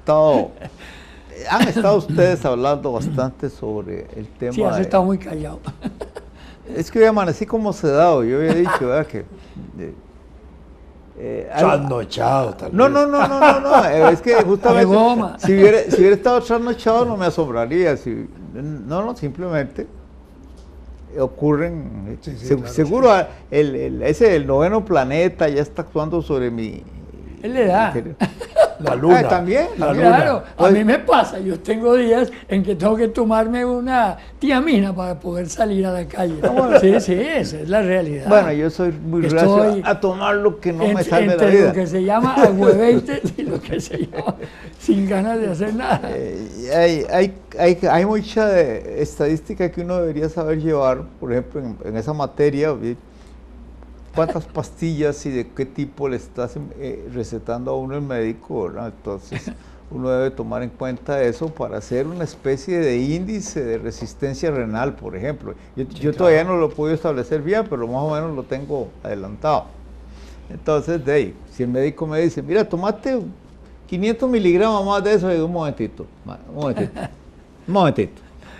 han estado ustedes hablando bastante sobre el tema. Sí, has estado muy callado. Es que hoy amanecí como sedado, yo había dicho, ¿verdad? Que... trasnochado, tal vez. No, es que justamente si hubiera estado trasnochado no me asombraría. No, simplemente ocurren, claro, seguro el noveno planeta ya está actuando sobre mi... Él le da. La luna. También. Claro, a mí me pasa, yo tengo días en que tengo que tomarme una tiamina para poder salir a la calle. Sí, esa es la realidad. Bueno, yo soy muy reacio a tomar lo que no me salve la vida. Lo que se llama agüeveite y lo que se llama sin ganas de hacer nada. Hay mucha estadística que uno debería saber llevar, por ejemplo, en esa materia. ¿Cuántas pastillas y de qué tipo le estás recetando a uno el médico, ¿verdad? Entonces, uno debe tomar en cuenta eso para hacer una especie de índice de resistencia renal, por ejemplo. Yo todavía no lo puedo establecer bien, pero más o menos lo tengo adelantado. Entonces, si el médico me dice, mira, tomate 500 miligramos más de eso, digo, un momentito.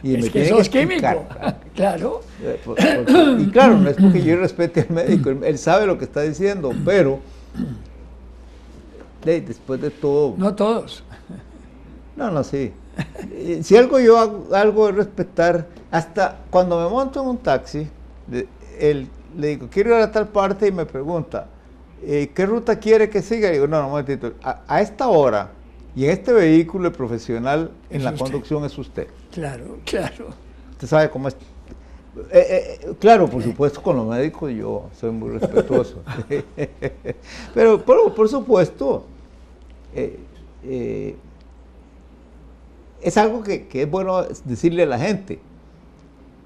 Y es que sos químico, claro. Y claro, no es porque yo respete al médico, él sabe lo que está diciendo, pero después de todo... No todos. No, sí. Si algo yo hago es respetar, hasta cuando me monto en un taxi, le digo, quiero ir a tal parte y me pregunta, ¿qué ruta quiere que siga? Y digo, no, un momentito, a esta hora y en este vehículo el profesional en la conducción es usted. Claro. Usted sabe cómo es. Claro, por supuesto, con los médicos yo soy muy respetuoso. Pero por supuesto, es algo que es bueno decirle a la gente.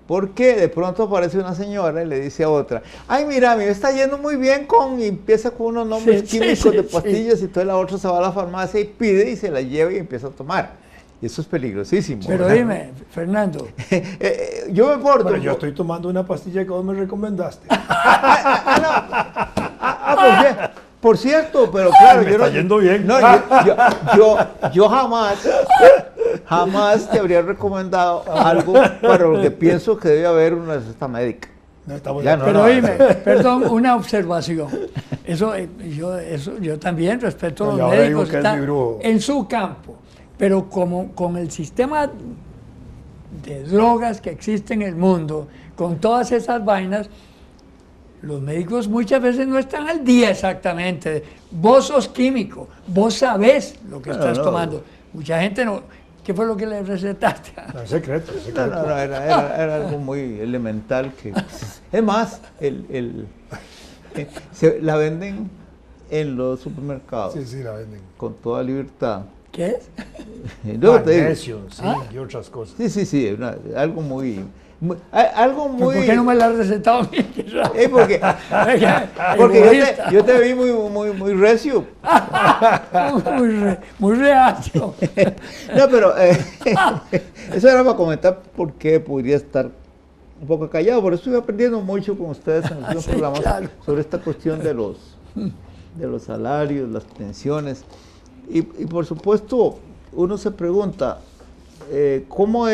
Porque de pronto aparece una señora y le dice a otra, ay, mira, me está yendo muy bien y empieza con unos nombres químicos de pastillas y entonces la otra se va a la farmacia y pide y se la lleva y empieza a tomar. Y eso es peligrosísimo. Pero ¿verdad? Dime, Fernando. Yo me porto. Bueno, yo estoy tomando una pastilla que vos me recomendaste. Por cierto, pero claro, me está yendo bien. No, yo jamás te habría recomendado algo para lo que pienso que debe haber una receta médica. Pero dime, perdón, una observación. Yo también respeto a los médicos que están en su campo. Pero como con el sistema de drogas que existe en el mundo, con todas esas vainas, los médicos muchas veces no están al día exactamente. Vos sos químico, vos sabés lo que estás tomando. Mucha gente no. ¿Qué fue lo que le recetaste? No, es secreto. No, era algo muy elemental. Es más, la venden en los supermercados. Sí, la venden. Con toda libertad. ¿Qué es? Magnesio, y otras cosas. Sí, algo muy... ¿Por qué no me la has recetado a mí? Porque yo te vi muy recio. muy reacio. No, pero eso era para comentar por qué podría estar un poco callado. Por eso estoy aprendiendo mucho con ustedes en los programas sobre esta cuestión de los salarios, las pensiones. Y por supuesto, uno se pregunta, ¿cómo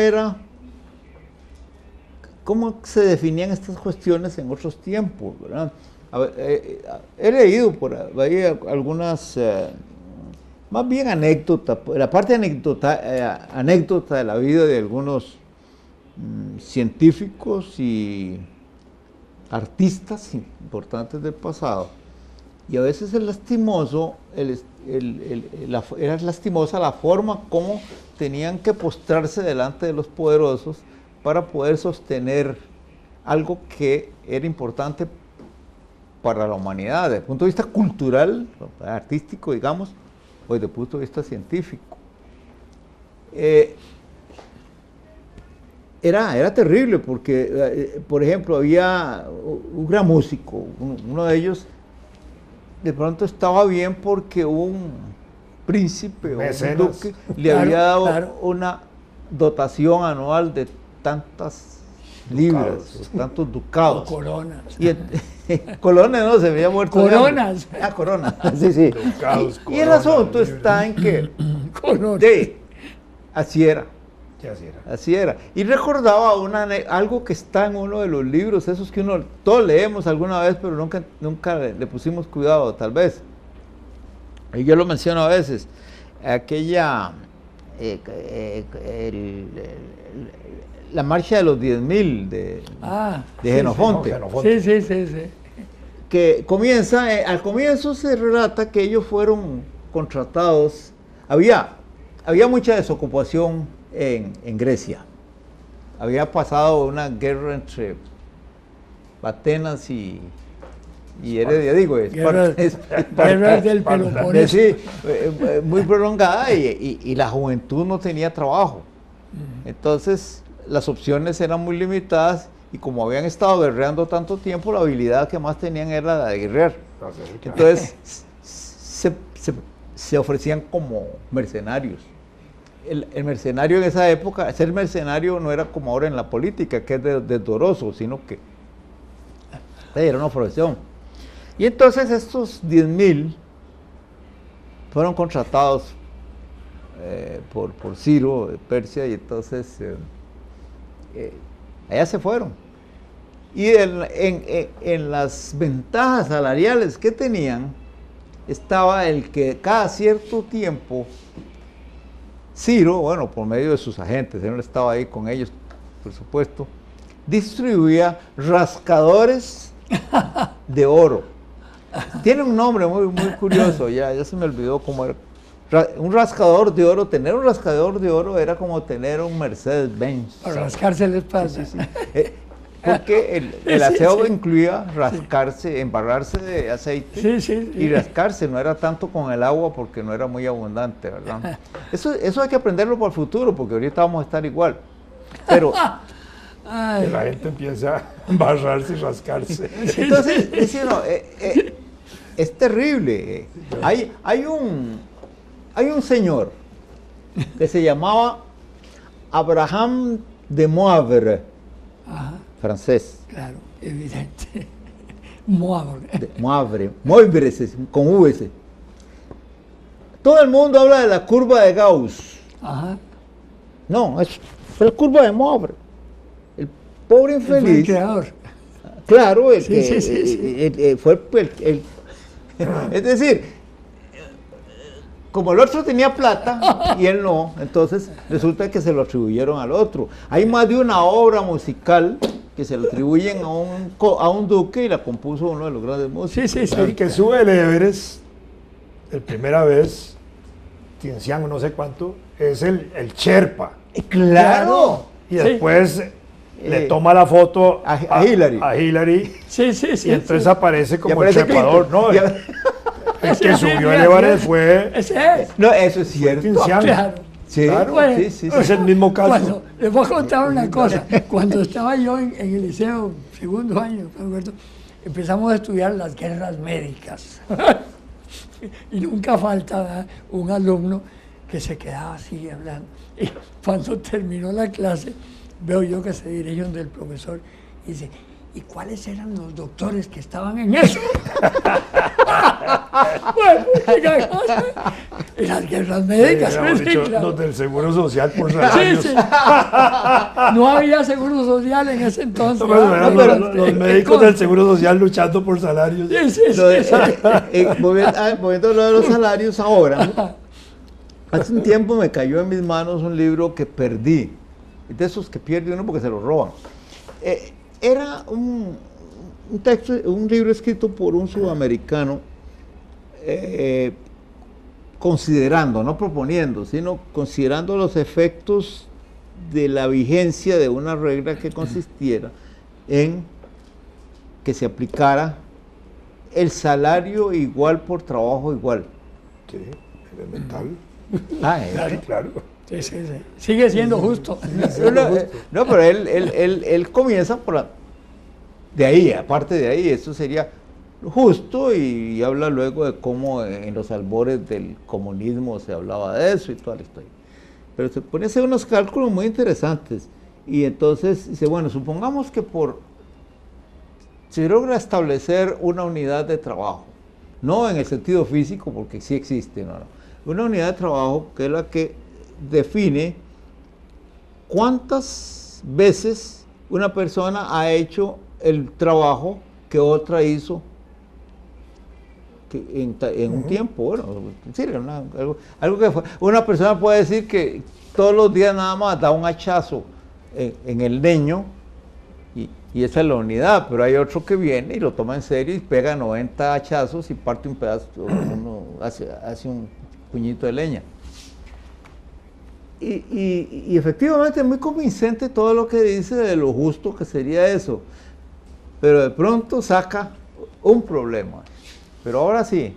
se definían estas cuestiones en otros tiempos, ¿verdad? He leído por ahí algunas, más bien anécdotas, la parte anécdota de la vida de algunos científicos y artistas importantes del pasado. Y a veces es lastimoso, era lastimosa la forma como tenían que postrarse delante de los poderosos para poder sostener algo que era importante para la humanidad, desde el punto de vista cultural, artístico, digamos, o desde el punto de vista científico. Era terrible porque, por ejemplo, había un gran músico, uno de ellos de pronto estaba bien porque un príncipe o un duque le había dado una dotación anual de tantas libras, tantos ducados. O coronas. Colones no, se veía muerto. Coronas. Coronas. Sí. Ducados, y el asunto está en que color. Sí, así era. Sí, así era. Así era. Y recordaba algo que está en uno de los libros, esos que todos leemos alguna vez, pero nunca le pusimos cuidado, tal vez. Y yo lo menciono a veces. Aquella, la marcha de los 10.000 de Jenofonte. Sí. Que comienza, al comienzo se relata que ellos fueron contratados. Había mucha desocupación en Grecia. Había pasado una guerra entre Atenas y Heredia, digo, guerra del Peloponeso. Sí, muy prolongada y la juventud no tenía trabajo. Entonces las opciones eran muy limitadas y como habían estado guerreando tanto tiempo, la habilidad que más tenían era la de guerrear. Entonces se ofrecían como mercenarios. El mercenario en esa época, ser mercenario no era como ahora en la política, que es desdoroso, sino que era una profesión. Y entonces estos 10.000 fueron contratados por Ciro de Persia y entonces allá se fueron. Y en las ventajas salariales que tenían estaba el que cada cierto tiempo Ciro, bueno, por medio de sus agentes, él no estaba ahí con ellos, por supuesto, distribuía rascadores de oro. Tiene un nombre muy curioso, ya se me olvidó cómo era. Un rascador de oro, tener un rascador de oro era como tener un Mercedes-Benz. Para rascarse la espalda. Sí. Porque el aseo incluía rascarse, embarrarse de aceite y rascarse, no era tanto con el agua porque no era muy abundante, ¿verdad? Eso hay que aprenderlo para el futuro porque ahorita vamos a estar igual. Pero que la gente empieza a embarrarse y rascarse. Entonces, es terrible. Hay un señor que se llamaba Abraham de Moivre, francés. Claro, evidente. Moivre, con V. Todo el mundo habla de la curva de Gauss. No, es la curva de Moivre. El pobre infeliz. El creador. Claro, fue es decir, como el otro tenía plata y él no, entonces resulta que se lo atribuyeron al otro. Hay más de una obra musical que se le atribuyen a un duque y la compuso uno de los grandes músicos. El que sube el Everest, el primera vez, Tianxiang, no sé cuánto, es el Sherpa. ¡Claro! Y después le toma la foto a Hillary. A Hillary. Y entonces aparece como el trepador. No, el que subió el Everest fue... No, eso es cierto. Claro. Sí, bueno, sí. Es el mismo caso. Les voy a contar una cosa. Cuando estaba yo en el liceo, segundo año, empezamos a estudiar las guerras médicas. Y nunca faltaba un alumno que se quedaba así hablando. Y cuando terminó la clase, veo yo que se dirige donde el profesor y dice, ¿y cuáles eran los doctores que estaban en eso? Bueno, y las guerras médicas. Los del Seguro Social por salarios. No había Seguro Social en ese entonces. Los médicos del Seguro Social luchando por salarios. Moviendo lo de los salarios ahora, hace un tiempo me cayó en mis manos un libro que perdí. De esos que pierde uno porque se lo roban. Era un libro escrito por un sudamericano, considerando, no proponiendo, sino considerando los efectos de la vigencia de una regla que consistiera en que se aplicara el salario igual por trabajo igual. Sí, elemental. Claro. Sí. Sigue siendo justo. No, pero él comienza de ahí, aparte de ahí, eso sería justo y habla luego de cómo en los albores del comunismo se hablaba de eso y toda la historia. Pero se pone a hacer unos cálculos muy interesantes y entonces dice, bueno, supongamos que se logra establecer una unidad de trabajo, no en el sentido físico porque sí existe, no, una unidad de trabajo que es la que define cuántas veces una persona ha hecho el trabajo que otra hizo en un tiempo. Bueno, sí, algo que una persona puede decir que todos los días nada más da un hachazo en el leño y esa es la unidad, pero hay otro que viene y lo toma en serio y pega 90 hachazos y parte un pedazo, uno hace un puñito de leña. Y efectivamente es muy convincente todo lo que dice de lo justo que sería eso, pero de pronto saca un problema. Pero ahora sí,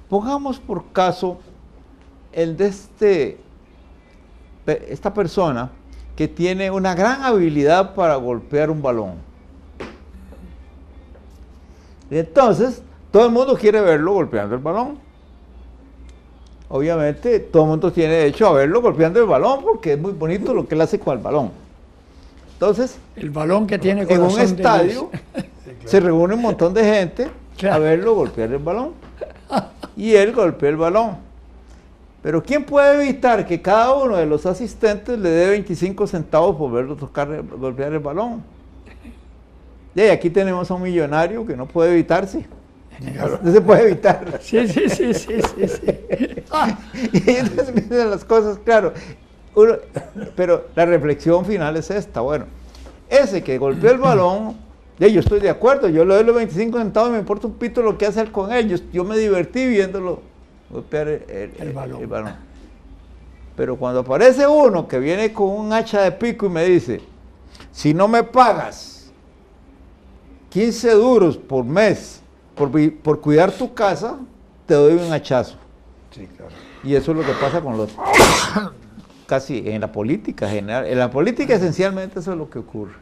pongamos por caso el de esta persona que tiene una gran habilidad para golpear un balón. Y entonces, todo el mundo quiere verlo golpeando el balón. Obviamente, todo el mundo tiene derecho a verlo golpeando el balón porque es muy bonito lo que él hace con el balón. Entonces, el balón que tiene en un estadio se reúne un montón de gente a verlo golpear el balón. Y él golpea el balón. Pero ¿quién puede evitar que cada uno de los asistentes le dé 25 centavos por verlo golpear el balón? Y aquí tenemos a un millonario que no puede evitarse. No se puede evitar. Sí. Y entonces miren las cosas, claro. Pero la reflexión final es esta. Bueno, ese que golpeó el balón, yo estoy de acuerdo, yo le doy los 25 centavos y me importa un pito lo que hace él con ellos. Yo me divertí viéndolo golpear el balón. Pero cuando aparece uno que viene con un hacha de pico y me dice, si no me pagas 15 duros por mes por cuidar tu casa, te doy un hachazo. Sí, claro. Y eso es lo que pasa con los... casi en la política general. En la política esencialmente eso es lo que ocurre.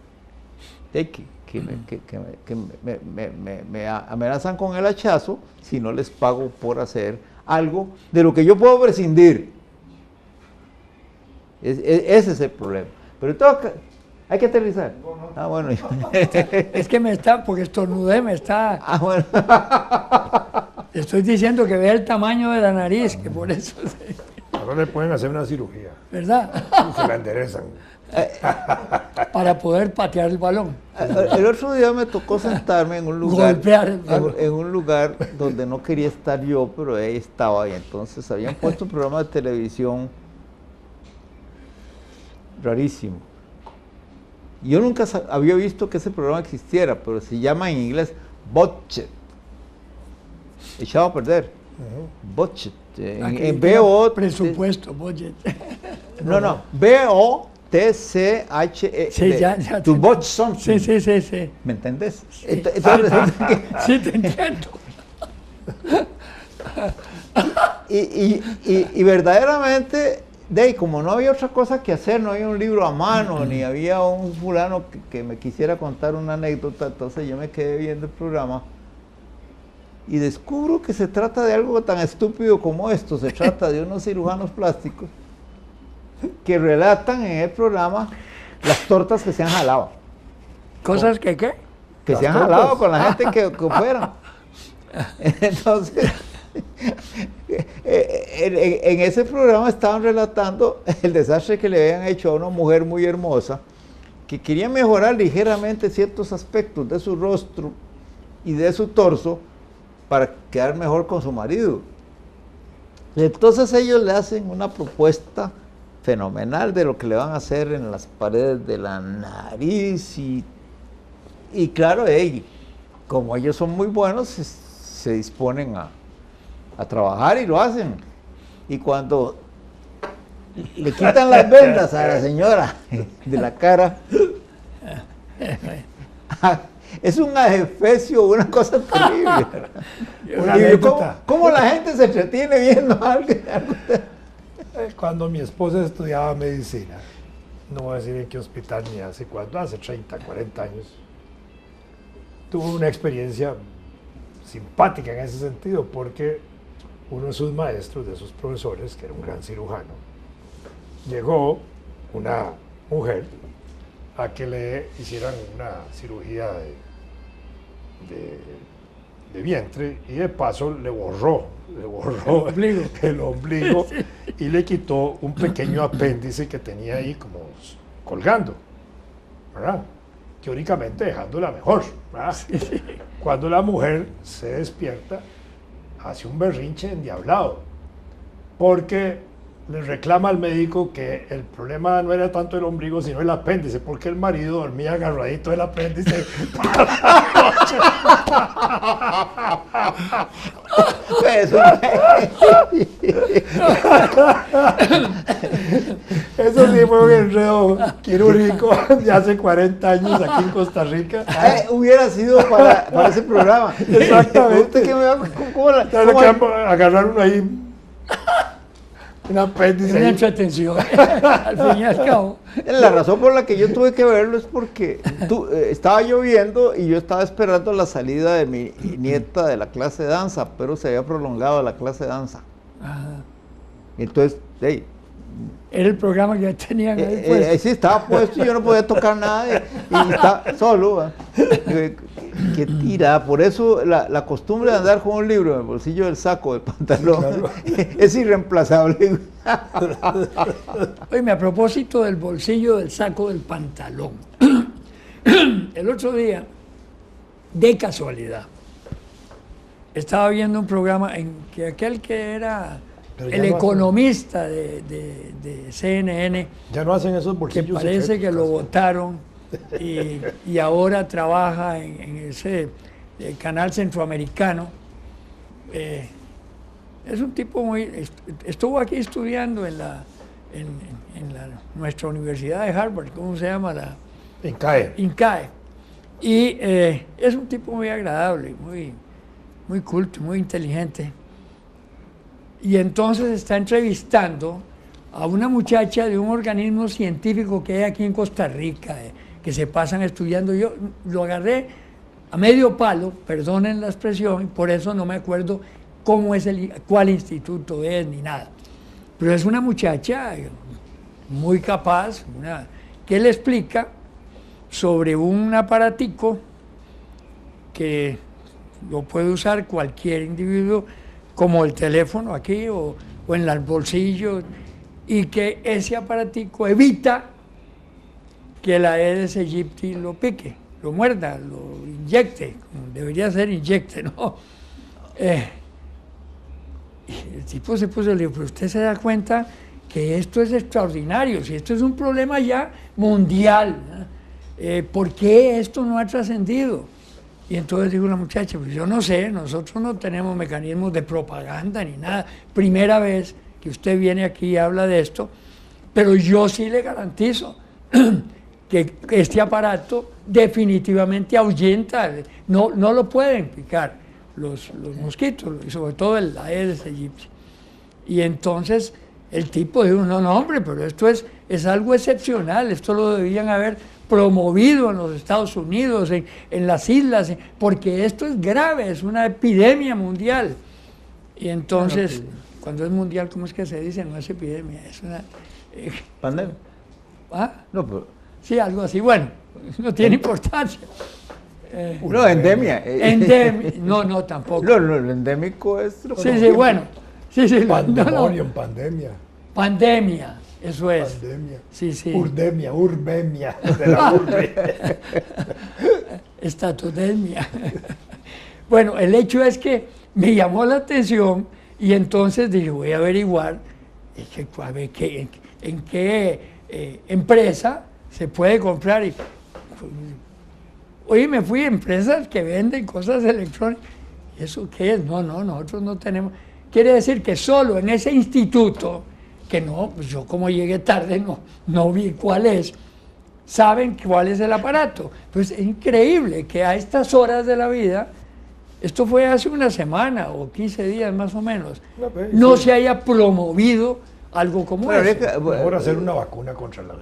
Me amenazan con el hachazo si no les pago por hacer algo de lo que yo puedo prescindir. Ese es el problema. Pero todo, hay que aterrizar. Ah, bueno. Es que porque estornudé, bueno. Estoy diciendo que vea el tamaño de la nariz, que por eso... Ahora le pueden hacer una cirugía. ¿Verdad? Y se la enderezan. Para poder patear el balón. El otro día me tocó sentarme en un lugar, golpear el balón. en un lugar donde no quería estar yo, pero ahí estaba. Y entonces habían puesto un programa de televisión rarísimo. Yo nunca había visto que ese programa existiera, pero se llama en inglés Budget. Echado a perder. Budget. En BO. Presupuesto, budget. No. BOTCH. Sí, ya. To watch something. Sí. ¿Me entendés? Sí, sí te entiendo. Y verdaderamente, como no había otra cosa que hacer, no había un libro a mano, ni había un fulano que me quisiera contar una anécdota, entonces yo me quedé viendo el programa. Y descubro que se trata de algo tan estúpido como esto. Se trata de unos cirujanos plásticos que relatan en el programa las tortas que se han jalado. ¿Cosas que qué? Que se han jalado con la gente que opera. Entonces, en ese programa estaban relatando el desastre que le habían hecho a una mujer muy hermosa que quería mejorar ligeramente ciertos aspectos de su rostro y de su torso para quedar mejor con su marido. Entonces ellos le hacen una propuesta fenomenal de lo que le van a hacer en las paredes de la nariz y claro, como ellos son muy buenos, se disponen a trabajar y lo hacen. Y cuando le quitan las vendas a la señora de la cara, es un adefesio, una cosa terrible. ¿Cómo la gente se entretiene viendo algo? Cuando mi esposa estudiaba medicina, no voy a decir en qué hospital ni hace cuánto, hace 30, 40 años, tuvo una experiencia simpática en ese sentido, porque uno de sus maestros, de sus profesores, que era un gran cirujano, llegó una mujer a que le hicieran una cirugía de vientre y de paso le borró el ombligo y le quitó un pequeño apéndice que tenía ahí como colgando, ¿verdad? Teóricamente dejándola mejor, ¿verdad? Cuando la mujer se despierta, hace un berrinche endiablado, porque le reclama al médico que el problema no era tanto el ombligo, sino el apéndice, porque el marido dormía agarradito del apéndice. Eso sí fue un enredo quirúrgico de hace 40 años aquí en Costa Rica. Hubiera sido para ese programa. Exactamente. ¿Cómo agarrar uno ahí? Un apéndice. Una entretención, al fin y al cabo. La razón por la que yo tuve que verlo es porque estaba lloviendo y yo estaba esperando la salida de mi nieta de la clase de danza, pero se había prolongado la clase de danza. Ajá. Entonces, hey, era el programa que tenían ahí puesto. Sí, estaba puesto y yo no podía tocar nada y estaba solo. Qué tira. Por eso la costumbre de andar con un libro en el bolsillo del saco del pantalón, claro, es irreemplazable. Oye, a propósito del bolsillo del saco del pantalón, el otro día, de casualidad, estaba viendo un programa en que aquel que era el economista de CNN, ya no hacen esos bolsillos, que parece que lo votaron y ahora trabaja en ese canal centroamericano. Es un tipo estuvo aquí estudiando en nuestra universidad de Harvard, ¿cómo se llama? INCAE. Y es un tipo muy agradable, muy culto, muy inteligente. Y entonces está entrevistando a una muchacha de un organismo científico que hay aquí en Costa Rica, que se pasan estudiando. Yo lo agarré a medio palo, perdonen la expresión, por eso no me acuerdo cuál instituto es ni nada. Pero es una muchacha muy capaz, que le explica sobre un aparatico que lo puede usar cualquier individuo, como el teléfono aquí o en los bolsillos, y que ese aparatico evita que la Aedes aegypti lo pique, lo muerda, lo inyecte, como debería ser inyecte, ¿no? Y el tipo se puso, le dijo, pero usted se da cuenta que esto es extraordinario, si esto es un problema ya mundial, ¿no? ¿Por qué esto no ha trascendido? Y entonces dijo la muchacha, pues yo no sé, nosotros no tenemos mecanismos de propaganda ni nada. Primera vez que usted viene aquí y habla de esto, pero yo sí le garantizo que este aparato definitivamente ahuyenta, no lo pueden picar los mosquitos, y sobre todo el Aedes aegypti. Y entonces el tipo dijo, no hombre, pero esto es algo excepcional, esto lo debían haber promovido en los Estados Unidos, en las islas, porque esto es grave, es una epidemia mundial. Y entonces, cuando es mundial, ¿cómo es que se dice? No es epidemia, es una... ¿Pandemia? ¿Ah? No, pero... Sí, algo así, bueno, no tiene importancia. No, endemia. No, tampoco. No, el endémico es... Sí, bueno. Sí, Pandemonio, pandemia. Pandemia. Eso es. Pandemia. Sí. Urbemia, de la urbe. Estatodemia. Bueno, el hecho es que me llamó la atención y entonces dije, voy a averiguar a ver en qué empresa se puede comprar. Hoy me fui a empresas que venden cosas electrónicas. ¿Y eso qué es? No, nosotros no tenemos. Quiere decir que solo en ese instituto, que no, pues yo como llegué tarde no vi cuál es, saben cuál es el aparato. Pues es increíble que a estas horas de la vida, esto fue hace una semana o 15 días más o menos, no se haya promovido algo como eso. Mejor hacer una vacuna contra la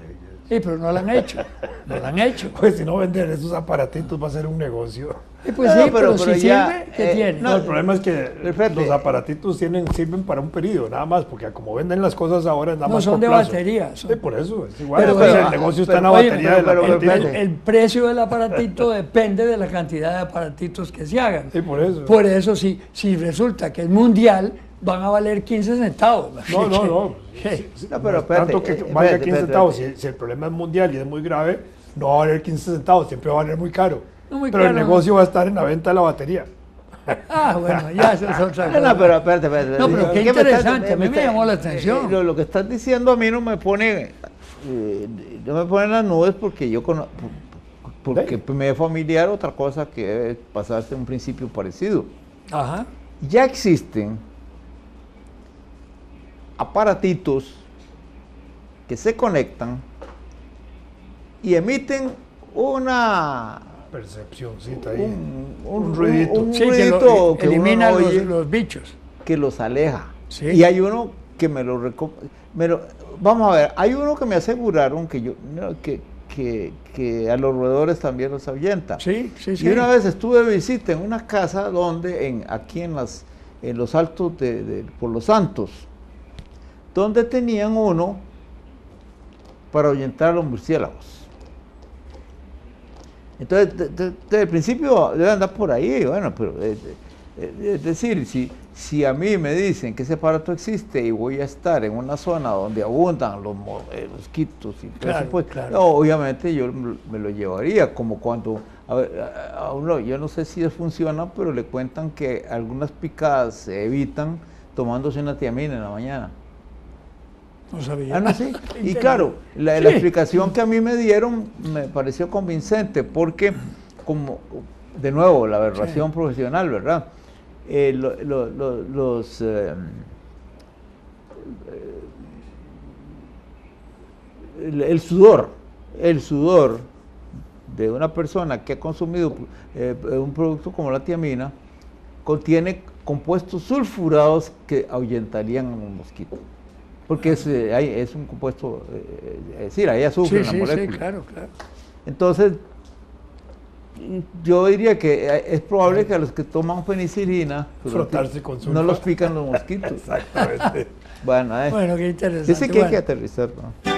Sí, pero no lo han hecho. No lo han hecho. Pues si no vender esos aparatitos va a ser un negocio. Pues sí, pero si ya, sirve, ¿qué tiene? No, el problema es que los aparatitos sirven para un periodo, nada más, porque como venden las cosas ahora, nada más no son por de plazo. batería. Sí, por eso, es igual. Pero el negocio está en la batería del aparatito. El precio del aparatito depende de la cantidad de aparatitos que se hagan. Sí, por eso. Por eso, si resulta que es mundial, van a valer 15 centavos. No. Pero tanto que valga 15 centavos. Si el problema es mundial y es muy grave, no va a valer 15 centavos, siempre va a valer muy caro. Pero el negocio va a estar en la venta de la batería. Ah, bueno, ya eso es otra cosa. No, pero espérate. No, pero qué interesante, a mí me llamó la atención. Lo que estás diciendo a mí no me pone en las nubes porque porque me es familiar otra cosa que debe pasarse un principio parecido. Ajá. Ya existen aparatitos que se conectan y emiten una percepcióncita ahí, un ruidito, que elimina los bichos, que los aleja. Sí. Y hay uno que vamos a ver, hay uno que me aseguraron que a los roedores también los ahuyenta. Sí. Y una vez estuve de visita en una casa donde aquí en los altos por Los Santos, donde tenían uno para ahuyentar a los murciélagos. Entonces, desde el principio debe andar por ahí, bueno, pero es decir, si a mí me dicen que ese aparato existe y voy a estar en una zona donde abundan los mosquitos y todo eso, pues, claro. Obviamente yo me lo llevaría, como cuando a uno, yo no sé si funciona, pero le cuentan que algunas picadas se evitan tomándose una tiamina en la mañana. No sabía. No, sí. Y claro, la explicación que a mí me dieron me pareció convincente, porque como, de nuevo, la aberración profesional, ¿verdad? El sudor de una persona que ha consumido un producto como la tiamina contiene compuestos sulfurados que ahuyentarían a un mosquito. Porque es un compuesto, es decir, hay azufre en la molécula. Sí, claro. Entonces, yo diría que es probable que a los que toman penicilina frotarse con sulfa, no los pican los mosquitos. Exactamente. Bueno, qué interesante. Dice que hay que aterrizar, ¿no?